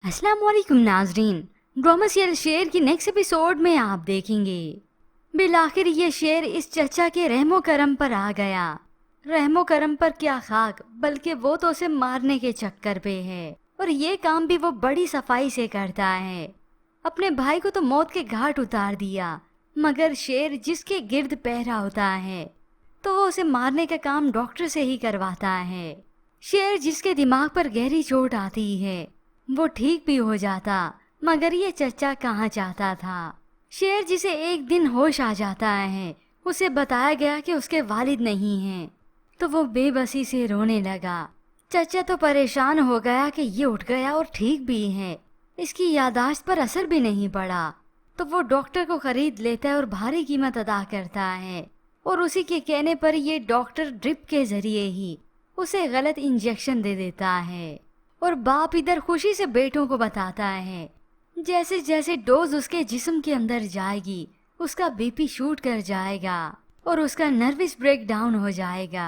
अस्सलाम वालेकुम नाजरीन। ड्रामा सीरियल शेर की नेक्स्ट एपिसोड में आप देखेंगे बिलाखिर ये शेर इस चचा के रहमो करम पर आ गया। रहमो करम पर क्या खाक, बल्कि वो तो उसे मारने के चक्कर पे है और ये काम भी वो बड़ी सफाई से करता है। अपने भाई को तो मौत के घाट उतार दिया, मगर शेर जिसके गिर्द पहरा होता है तो वो उसे मारने का काम डॉक्टर से ही करवाता है। शेर जिसके दिमाग पर गहरी चोट आती है वो ठीक भी हो जाता, मगर ये चचा कहाँ चाहता था। शेर जिसे एक दिन होश आ जाता है, उसे बताया गया कि उसके वालिद नहीं हैं, तो वो बेबसी से रोने लगा। चचा तो परेशान हो गया कि ये उठ गया और ठीक भी है, इसकी यादाश्त पर असर भी नहीं पड़ा। तो वो डॉक्टर को खरीद लेता है और भारी कीमत अदा करता है, और उसी के कहने पर ये डॉक्टर ड्रिप के जरिए ही उसे गलत इंजेक्शन दे देता है। और बाप इधर खुशी से बेटों को बताता है जैसे जैसे डोज उसके जिस्म के अंदर जाएगी उसका बीपी शूट कर जाएगा और उसका नर्वस ब्रेक डाउन हो जाएगा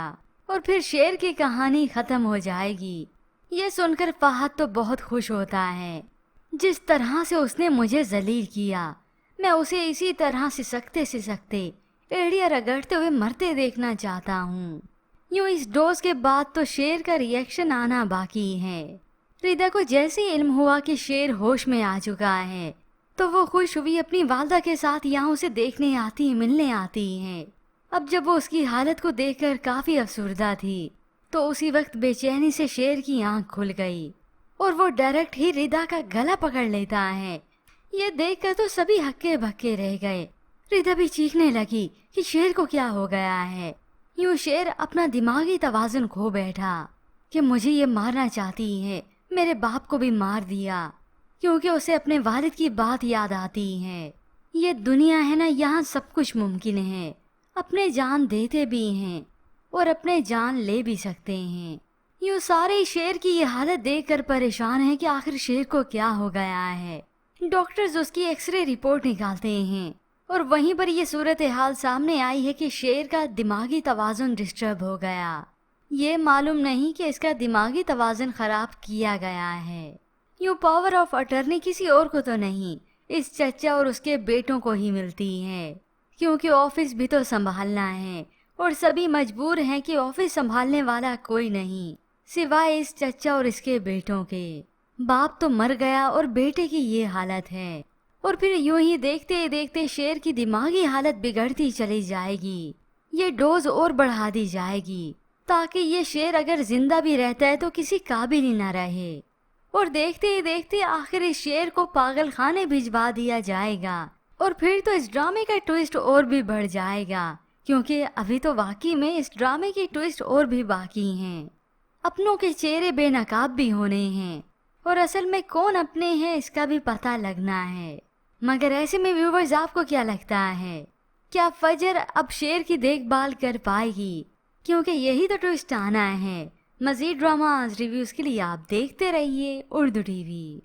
और फिर शेर की कहानी खत्म हो जाएगी। ये सुनकर फहद तो बहुत खुश होता है। जिस तरह से उसने मुझे जलील किया, मैं उसे इसी तरह सिसकते एड़ियां रगड़ते हुए मरते देखना चाहता हूँ। यूं इस डोज के बाद तो शेर का रिएक्शन आना बाकी है। रिदा को जैसे इल्म हुआ कि शेर होश में आ चुका है तो वो खुश हुई अपनी वालदा के साथ यहाँ उसे देखने आती मिलने आती हैं। अब जब वो उसकी हालत को देखकर काफी अफसुर्दा थी तो उसी वक्त बेचैनी से शेर की आंख खुल गई और वो डायरेक्ट ही रिदा का गला पकड़ लेता है। ये देखकर तो सभी हक्के बक्के रह गए। रिदा भी चीखने लगी कि शेर को क्या हो गया है। यूं शेर अपना दिमागी तवाज़ुन खो बैठा कि मुझे ये मारना चाहती है, मेरे बाप को भी मार दिया, क्योंकि उसे अपने वालिद की बात याद आती है। ये दुनिया है ना, यहाँ सब कुछ मुमकिन है। अपने जान देते भी हैं और अपने जान ले भी सकते हैं। यूं सारे शेर की ये हालत देखकर परेशान है कि आखिर शेर को क्या हो गया है। डॉक्टर्स उसकी एक्सरे रिपोर्ट निकालते हैं और वहीं पर ये सूरत हाल सामने आई है कि शेर का दिमागी तवाज़ुन डिस्टर्ब हो गया। ये मालूम नहीं कि इसका दिमागी तवाज़ुन खराब किया गया है। यूं पावर ऑफ अटर्नी किसी और को तो नहीं, इस चचा और उसके बेटों को ही मिलती है, क्योंकि ऑफिस भी तो संभालना है और सभी मजबूर हैं कि ऑफिस संभालने वाला कोई नहीं सिवाय इस चचा और इसके बेटों के। बाप तो मर गया और बेटे की ये हालत है, और फिर यूं ही देखते देखते शेर की दिमागी हालत बिगड़ती चली जाएगी। ये डोज और बढ़ा दी जाएगी ताकि ये शेर अगर जिंदा भी रहता है तो किसी काबिल ही न रहे। और देखते ही देखते आखिर इस शेर को पागल खाने भिजवा दिया जाएगा। और फिर तो इस ड्रामे का ट्विस्ट और भी बढ़ जाएगा, क्योंकि अभी तो वाकई में इस ड्रामे की ट्विस्ट और भी बाकी हैं। अपनों के चेहरे बेनकाब भी होने हैं और असल में कौन अपने हैं इसका भी पता लगना है। मगर ऐसे में व्यूवर्स आपको क्या लगता है, क्या फजर अब शेर की देखभाल कर पाएगी? क्योंकि यही तो ट्विस्ट आना है। मज़ीद ड्रामा रिव्यूज़ के लिए आप देखते रहिए उर्दू टीवी।